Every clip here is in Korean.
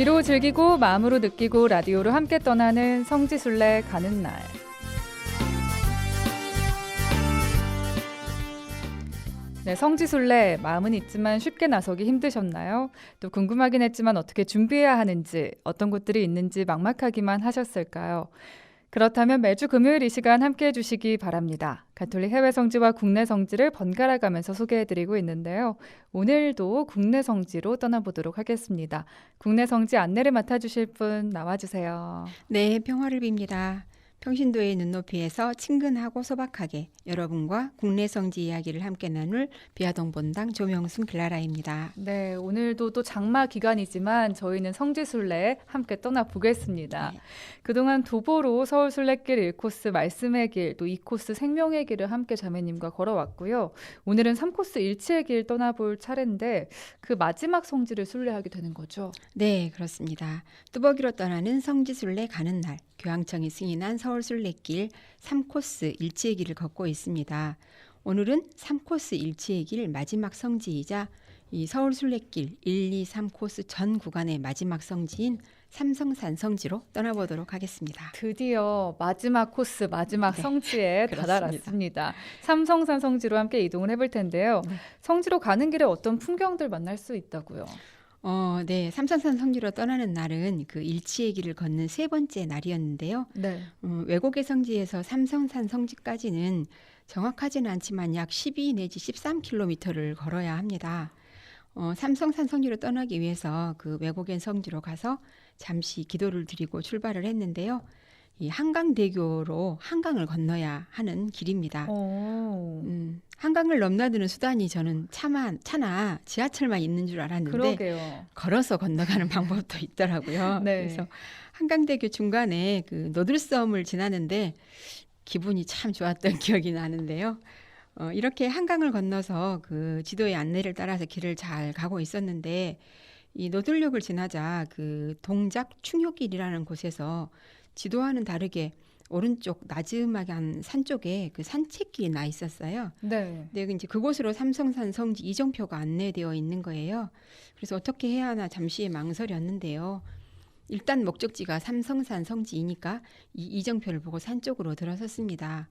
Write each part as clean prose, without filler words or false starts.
귀로 즐기고 마음으로 느끼고 라디오로 함께 떠나는 성지순례 가는 날. 네, 성지순례 마음은 있지만 쉽게 나서기 힘드셨나요? 또 궁금하긴 했지만 어떻게 준비해야 하는지, 어떤 곳들이 있는지 막막하기만 하셨을까요? 그렇다면 매주 금요일 이 시간 함께해 주시기 바랍니다. 가톨릭 해외 성지와 국내 성지를 번갈아 가면서 소개해드리고 있는데요. 오늘도 국내 성지로 떠나보도록 하겠습니다. 국내 성지 안내를 맡아주실 분 나와주세요. 네, 평화를 빕니다. 평신도의 눈높이에서 친근하고 소박하게 여러분과 국내 성지 이야기를 함께 나눌 비아동 본당 조명순 클라라입니다. 네, 오늘도 또 장마 기간이지만 저희는 성지순례 함께 떠나보겠습니다. 네. 그동안 도보로 서울순례길 1코스 말씀의 길, 또 2코스 생명의 길을 함께 자매님과 걸어왔고요. 오늘은 3코스 일치의 길 떠나볼 차례인데 그 마지막 성지를 순례하게 되는 거죠. 네, 그렇습니다. 뚜벅이로 떠나는 성지순례 가는 날, 교황청이 승인한 서울순례길 3코스 일치의 길을 걷고 있습니다. 오늘은 3코스 일치의 길 마지막 성지이자 이 서울순례길 1, 2, 3코스 전 구간의 마지막 성지인 삼성산 성지로 떠나보도록 하겠습니다. 드디어 마지막 코스, 마지막 네, 성지에 그렇습니다. 다다랐습니다. 삼성산 성지로 함께 이동을 해볼 텐데요. 네. 성지로 가는 길에 어떤 풍경들 만날 수 있다고요? 네, 삼성산 성지로 떠나는 날은 그 일치의 길을 걷는 세 번째 날이었는데요. 네. 외곡의 성지에서 삼성산 성지까지는 정확하지는 않지만 약 12 내지 13km를 걸어야 합니다. 삼성산 성지로 떠나기 위해서 그 외곡의 성지로 가서 잠시 기도를 드리고 출발을 했는데요. 이 한강대교로 한강을 건너야 하는 길입니다. 한강을 넘나드는 수단이 저는 차나 지하철만 있는 줄 알았는데 그러게요. 걸어서 건너가는 방법도 있더라고요. 네. 그래서 한강대교 중간에 그 노들섬을 지나는데 기분이 참 좋았던 기억이 나는데요. 이렇게 한강을 건너서 그 지도의 안내를 따라서 길을 잘 가고 있었는데 이 노들역을 지나자 그 동작 충효길이라는 곳에서 지도와는 다르게 오른쪽 나지막한 산 쪽에 그 산책길이 나 있었어요. 네. 네, 이제 그곳으로 삼성산 성지 이정표가 안내되어 있는 거예요. 그래서 어떻게 해야 하나 잠시 망설였는데요. 일단 목적지가 삼성산 성지이니까 이 이정표를 보고 산 쪽으로 들어섰습니다.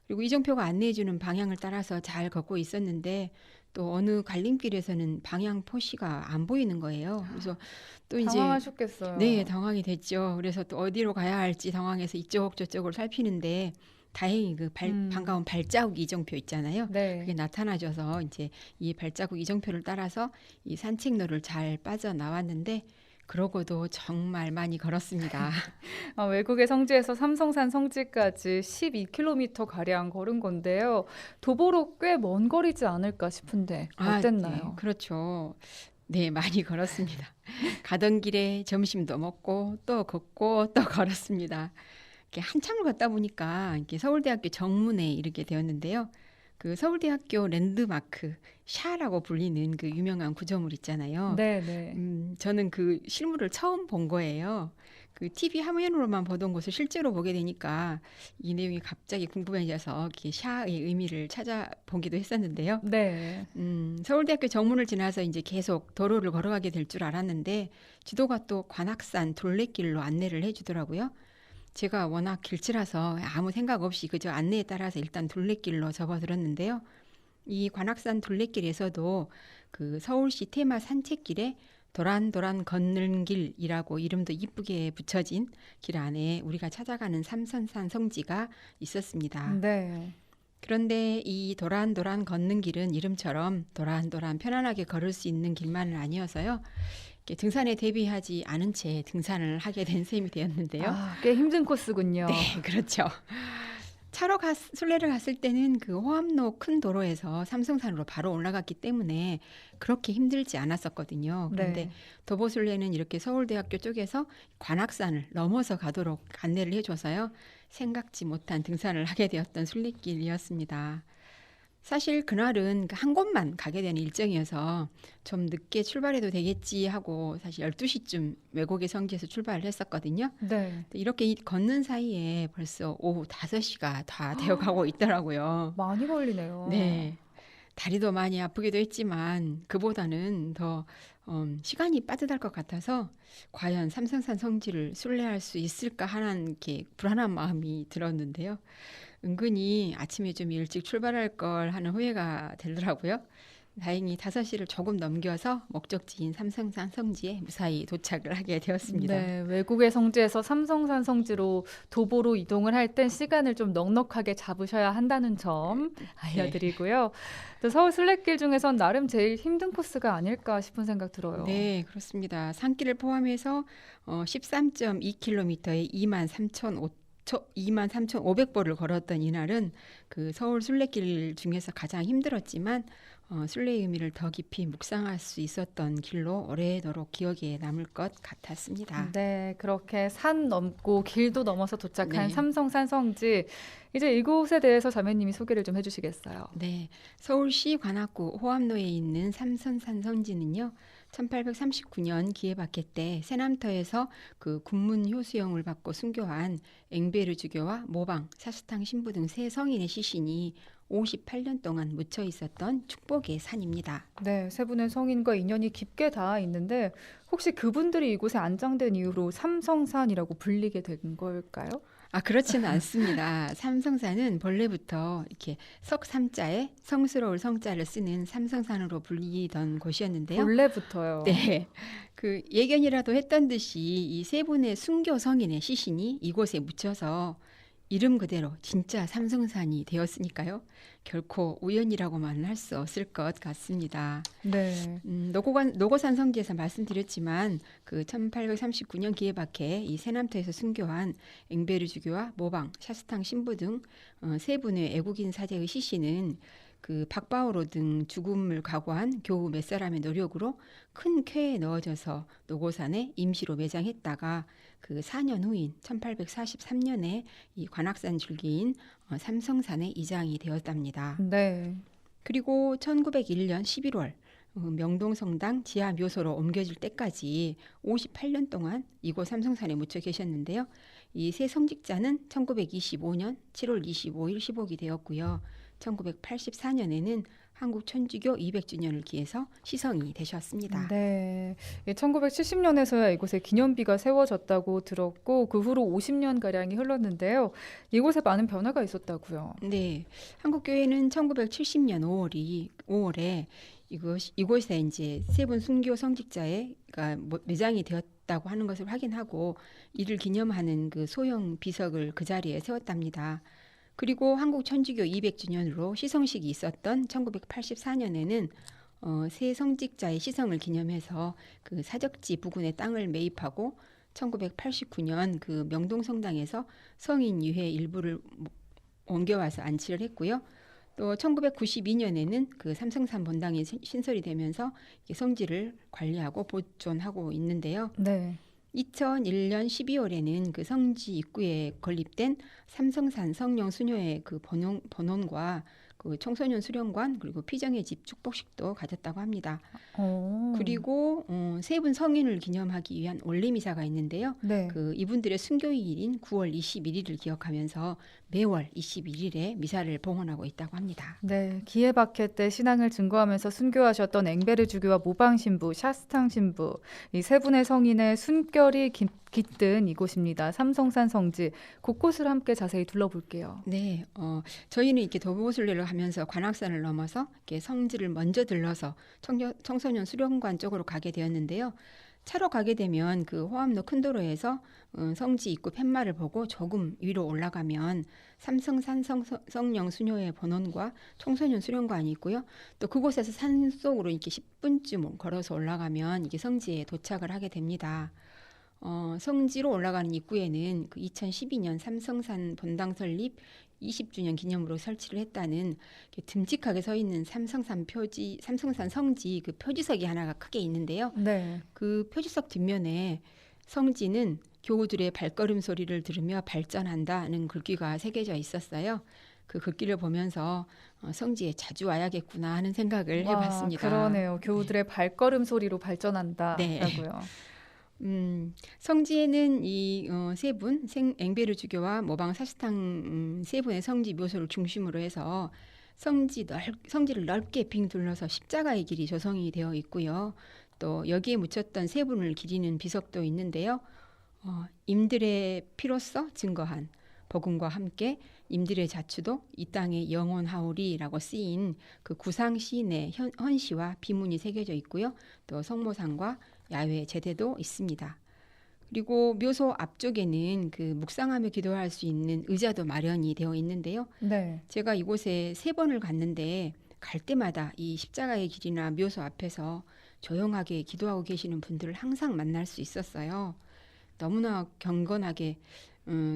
그리고 이정표가 안내해주는 방향을 따라서 잘 걷고 있었는데 또 어느 갈림길에서는 방향 표시가 안 보이는 거예요. 그래서 또 이제 당황하셨겠어요. 네, 당황이 됐죠. 그래서 또 어디로 가야 할지 당황해서 이쪽 저쪽을 살피는데 다행히 그 반가운 발자국 이정표 있잖아요. 네. 그게 나타나줘서 이제 이 발자국 이정표를 따라서 이 산책로를 잘 빠져나왔는데 그러고도 정말 많이 걸었습니다. 외국의 성지에서 삼성산 성지까지 12km 가량 걸은 건데요. 도보로 꽤 먼 거리지 않을까 싶은데 어땠나요? 네, 그렇죠. 네, 많이 걸었습니다. 가던 길에 점심도 먹고 또 걷고 또 걸었습니다. 이렇게 한참을 걷다 보니까 이렇게 서울대학교 정문에 이르게 되었는데요. 그 서울대학교 랜드마크 샤라고 불리는 그 유명한 구조물 있잖아요. 네, 네. 저는 그 실물을 처음 본 거예요. 그 TV 화면으로만 보던 것을 실제로 보게 되니까 이 내용이 갑자기 궁금해져서 이렇게 샤의 의미를 찾아보기도 했었는데요. 네. 서울대학교 정문을 지나서 이제 계속 도로를 걸어가게 될 줄 알았는데 지도가 또 관악산 둘레길로 안내를 해주더라고요. 제가 워낙 길치라서 아무 생각 없이 그저 안내에 따라서 일단 둘레길로 접어들었는데요. 이 관악산 둘레길에서도 그 서울시 테마 산책길에 도란도란 걷는 길이라고 이름도 이쁘게 붙여진 길 안에 우리가 찾아가는 삼성산 성지가 있었습니다. 네. 그런데 이 도란도란 걷는 길은 이름처럼 도란도란 편안하게 걸을 수 있는 길만은 아니어서요. 등산에 대비하지 않은 채 등산을 하게 된 셈이 되었는데요. 꽤 힘든 코스군요. 네, 그렇죠. 차로 순례를 갔을 때는 그 호암로 큰 도로에서 삼성산으로 바로 올라갔기 때문에 그렇게 힘들지 않았었거든요. 그런데 네. 도보순례는 이렇게 서울대학교 쪽에서 관악산을 넘어서 가도록 안내를 해줘서요. 생각지 못한 등산을 하게 되었던 순례길이었습니다. 사실 그날은 한 곳만 가게 되는 일정이어서 좀 늦게 출발해도 되겠지 하고 사실 12시쯤 외곡의 성지에서 출발을 했었거든요. 네. 이렇게 걷는 사이에 벌써 오후 5시가 다 되어가고 있더라고요. 많이 걸리네요. 네. 다리도 많이 아프기도 했지만 그보다는 더 시간이 빠듯할 것 같아서 과연 삼성산 성지를 순례할 수 있을까 하는 이렇게 불안한 마음이 들었는데요. 은근히 아침에 좀 일찍 출발할 걸 하는 후회가 되더라고요. 다행히 5시를 조금 넘겨서 목적지인 삼성산 성지에 무사히 도착을 하게 되었습니다. 네, 외국의 성지에서 삼성산 성지로 도보로 이동을 할 땐 시간을 좀 넉넉하게 잡으셔야 한다는 점 알려드리고요. 또 서울 순례길 중에선 나름 제일 힘든 코스가 아닐까 싶은 생각 들어요. 네, 그렇습니다. 산길을 포함해서 13.2km에 23,500보를 걸었던 이날은 그 서울 순례길 중에서 가장 힘들었지만 순례의 의미를 더 깊이 묵상할 수 있었던 길로 오래도록 기억에 남을 것 같았습니다. 네, 그렇게 산 넘고 길도 넘어서 도착한 네. 삼성산 성지. 이제 이곳에 대해서 자매님이 소개를 좀 해주시겠어요? 네, 서울시 관악구 호암로에 있는 삼성산 성지는요, 1839년 기해박해 때 세남터에서 그 군문 효수형을 받고 순교한 엥베르주교와 모방, 사스탕 신부 등 세 성인의 시신이 58년 동안 묻혀 있었던 축복의 산입니다. 네, 세 분의 성인과 인연이 깊게 닿아 있는데 혹시 그분들이 이곳에 안장된 이후로 삼성산이라고 불리게 된 걸까요? 그렇지는 않습니다. 삼성산은 본래부터 이렇게 석삼자에 성스러울 성자를 쓰는 삼성산으로 불리던 곳이었는데요. 본래부터요. 네, 그 예견이라도 했던 듯이 이 세 분의 순교 성인의 시신이 이곳에 묻혀서 이름 그대로 진짜 삼성산이 되었으니까요. 결코 우연이라고만은 할 수 없을 것 같습니다. 네. 노고산 성지에서 말씀드렸지만 그 1839년 기해박해 이 세남터에서 순교한 엥베르주교와 모방, 샤스탕 신부 등 세 분의 애국인 사제의 시신은 그 박바오로 등 죽음을 각오한 교우 몇 사람의 노력으로 큰 쾌에 넣어져서 노고산에 임시로 매장했다가 그 4년 후인 1843년에 이 관악산 줄기인 삼성산에 이장이 되었답니다. 네. 그리고 1901년 11월 명동성당 지하 묘소로 옮겨질 때까지 58년 동안 이곳 삼성산에 묻혀 계셨는데요. 이 세 성직자는 1925년 7월 25일 시복이 되었고요. 1984년에는 한국 천주교 200주년을 기해서 시성이 되셨습니다. 네. 1970년에서야 이곳에 기념비가 세워졌다고 들었고 그 후로 50년 가량이 흘렀는데요. 이곳에 많은 변화가 있었다고요. 네, 한국교회는 1970년 5월에 이곳에 이제 세 분 순교 성직자가 매장이 되었다고 하는 것을 확인하고 이를 기념하는 그 소형 비석을 그 자리에 세웠답니다. 그리고 한국 천주교 200주년으로 시성식이 있었던 1984년에는 세 성직자의 시성을 기념해서 그 사적지 부근의 땅을 매입하고 1989년 그 명동성당에서 성인 유해 일부를 옮겨와서 안치를 했고요. 또 1992년에는 그 삼성산 본당이 신설이 되면서 성지를 관리하고 보존하고 있는데요. 네. 2001년 12월에는 그 성지 입구에 건립된 삼성산 성령 수녀의 그 번원과 그 청소년 수련관 그리고 피정의 집 축복식도 가졌다고 합니다. 그리고 세 분 성인을 기념하기 위한 올레미사가 있는데요. 네. 그 이분들의 순교일인 9월 21일을 기억하면서 매월 21일에 미사를 봉헌하고 있다고 합니다. 네, 기해박해 때 신앙을 증거하면서 순교하셨던 엥베르 주교와 모방 신부, 샤스탕 신부 이 세 분의 성인의 순결이 깃든 이곳입니다. 삼성산 성지 곳곳을 함께 자세히 둘러볼게요. 네, 저희는 이렇게 도보순례를 하면서 관악산을 넘어서 이렇게 성지를 먼저 들러서 청소년 수련관 쪽으로 가게 되었는데요. 차로 가게 되면 그 호암로 큰 도로에서 성지 입구 팻말을 보고 조금 위로 올라가면 삼성산 성령 수녀의 번원과 청소년 수련관이 있고요. 또 그곳에서 산 속으로 이렇게 10분쯤 걸어서 올라가면 이게 성지에 도착을 하게 됩니다. 성지로 올라가는 입구에는 그 2012년 삼성산 본당 설립 20주년 기념으로 설치를 했다는 듬직하게 서 있는 삼성산 성지 그 표지석이 하나가 크게 있는데요. 네. 그 표지석 뒷면에 성지는 교우들의 발걸음 소리를 들으며 발전한다는 글귀가 새겨져 있었어요. 그 글귀를 보면서 성지에 자주 와야겠구나 하는 생각을 해봤습니다. 그러네요. 교우들의 발걸음 소리로 발전한다라고요. 성지에는 이 세 분, 엥베르 주교와 모방 사스탕 세 분의 성지 묘소를 중심으로 해서 성지를 넓게 빙 둘러서 십자가의 길이 조성이 되어 있고요. 또 여기에 묻혔던 세 분을 기리는 비석도 있는데요. 임들의 피로써 증거한 복음과 함께 임들의 자취도 이 땅에 영원하오리라고 쓰인 그 구상 시인의 헌시와 비문이 새겨져 있고요. 또 성모상과 야외 제대도 있습니다. 그리고 묘소 앞쪽에는 그 묵상하며 기도할 수 있는 의자도 마련이 되어 있는데요. 네. 제가 이곳에 3번을 갔는데 갈 때마다 이 십자가의 길이나 묘소 앞에서 조용하게 기도하고 계시는 분들을 항상 만날 수 있었어요. 너무나 경건하게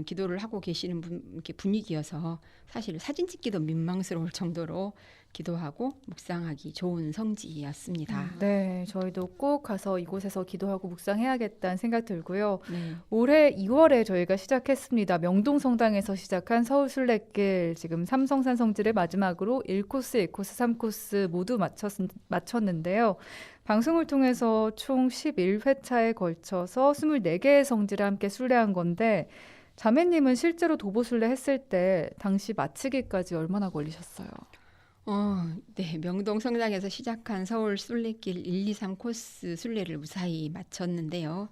기도를 하고 계시는 이렇게 분위기여서 사실 사진 찍기도 민망스러울 정도로 기도하고 묵상하기 좋은 성지였습니다. 네, 저희도 꼭 가서 이곳에서 기도하고 묵상해야겠다는 생각 들고요. 네. 올해 2월에 저희가 시작했습니다. 명동성당에서 시작한 서울순례길, 지금 삼성산 성지를 마지막으로 1코스, 2코스, 3코스 모두 마쳤는데요. 방송을 통해서 총 11회차에 걸쳐서 24개의 성지를 함께 순례한 건데, 자매님은 실제로 도보순례 했을 때 당시 마치기까지 얼마나 걸리셨어요? 네, 명동 성당에서 시작한 서울 순례길 1, 2, 3 코스 순례를 무사히 마쳤는데요.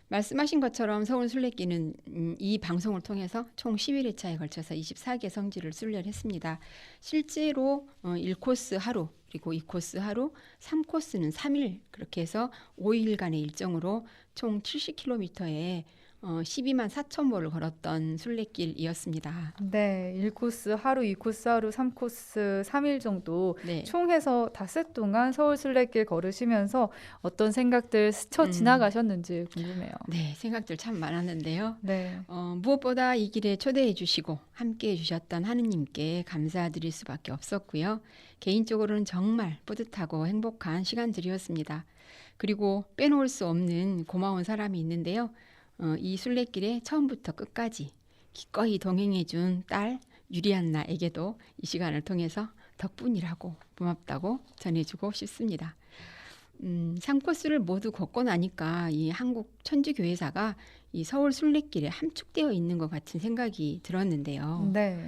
말씀하신 것처럼 서울 순례길은 이 방송을 통해서 총 11회차에 걸쳐서 24개 성지를 순례를 했습니다. 실제로 1코스 하루, 그리고 2코스 하루, 3코스는 3일, 그렇게 해서 5일간의 일정으로 총 70km에 12만 4천 보를 걸었던 순례길이었습니다. 네, 1코스 하루, 2코스 하루, 3코스 3일 정도 네. 총 해서 닷새 동안 서울 순례길 걸으시면서 어떤 생각들 스쳐 지나가셨는지 궁금해요. 네, 생각들 참 많았는데요. 네. 무엇보다 이 길에 초대해 주시고 함께해 주셨던 하느님께 감사드릴 수밖에 없었고요. 개인적으로는 정말 뿌듯하고 행복한 시간들이었습니다. 그리고 빼놓을 수 없는 고마운 사람이 있는데요. 이 순례길에 처음부터 끝까지 기꺼이 동행해 준 딸 유리안나에게도 이 시간을 통해서 덕분이라고 고맙다고 전해주고 싶습니다. 3코스를 모두 걷고 나니까 이 한국 천주교회사가 이 서울 순례길에 함축되어 있는 것 같은 생각이 들었는데요. 네.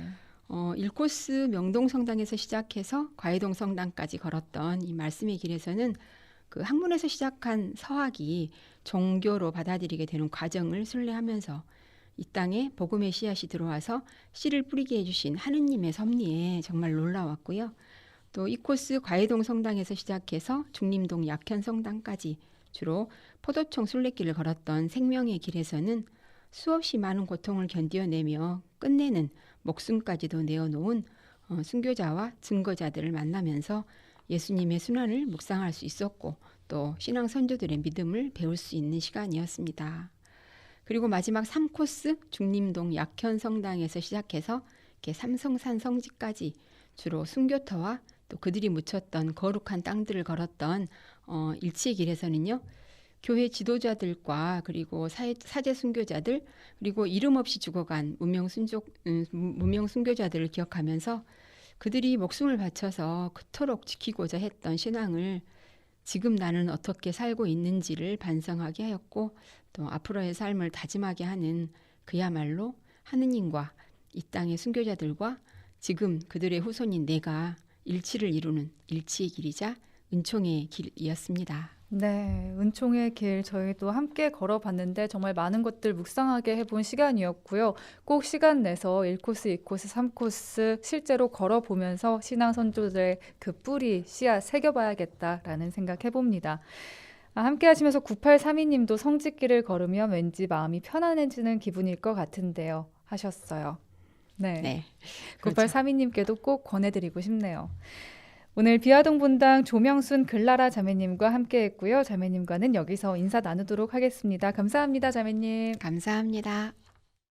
1코스 명동성당에서 시작해서 과해동 성당까지 걸었던 이 말씀의 길에서는 그 학문에서 시작한 서학이 종교로 받아들이게 되는 과정을 순례하면서 이 땅에 복음의 씨앗이 들어와서 씨를 뿌리게 해주신 하느님의 섭리에 정말 놀라웠고요. 또 이 코스 과해동 성당에서 시작해서 중림동 약현 성당까지 주로 포도청 순례길을 걸었던 생명의 길에서는 수없이 많은 고통을 견뎌내며 끝내는 목숨까지도 내어놓은 순교자와 증거자들을 만나면서 예수님의 순환을 묵상할 수 있었고 또 신앙 선조들의 믿음을 배울 수 있는 시간이었습니다. 그리고 마지막 3코스 중림동 약현 성당에서 시작해서 이렇게 삼성산 성지까지 주로 순교터와 또 그들이 묻혔던 거룩한 땅들을 걸었던 일치의 길에서는요. 교회 지도자들과 그리고 사제 순교자들 그리고 이름 없이 죽어간 무명 순교자들을 기억하면서 그들이 목숨을 바쳐서 그토록 지키고자 했던 신앙을 지금 나는 어떻게 살고 있는지를 반성하게 하였고 또 앞으로의 삶을 다짐하게 하는 그야말로 하느님과 이 땅의 순교자들과 지금 그들의 후손인 내가 일치를 이루는 일치의 길이자 은총의 길이었습니다. 네, 은총의 길 저희도 함께 걸어봤는데 정말 많은 것들 묵상하게 해본 시간이었고요. 꼭 시간 내서 1코스, 2코스, 3코스 실제로 걸어보면서 신앙 선조들의 그 뿌리, 씨앗 새겨봐야겠다라는 생각 해봅니다. 함께 하시면서 9832님도 성지길을 걸으면 왠지 마음이 편안해지는 기분일 것 같은데요. 하셨어요. 네, 네, 그렇죠. 9832님께도 꼭 권해드리고 싶네요. 오늘 비아동 본당 조명순 글라라 자매님과 함께했고요. 자매님과는 여기서 인사 나누도록 하겠습니다. 감사합니다, 자매님. 감사합니다.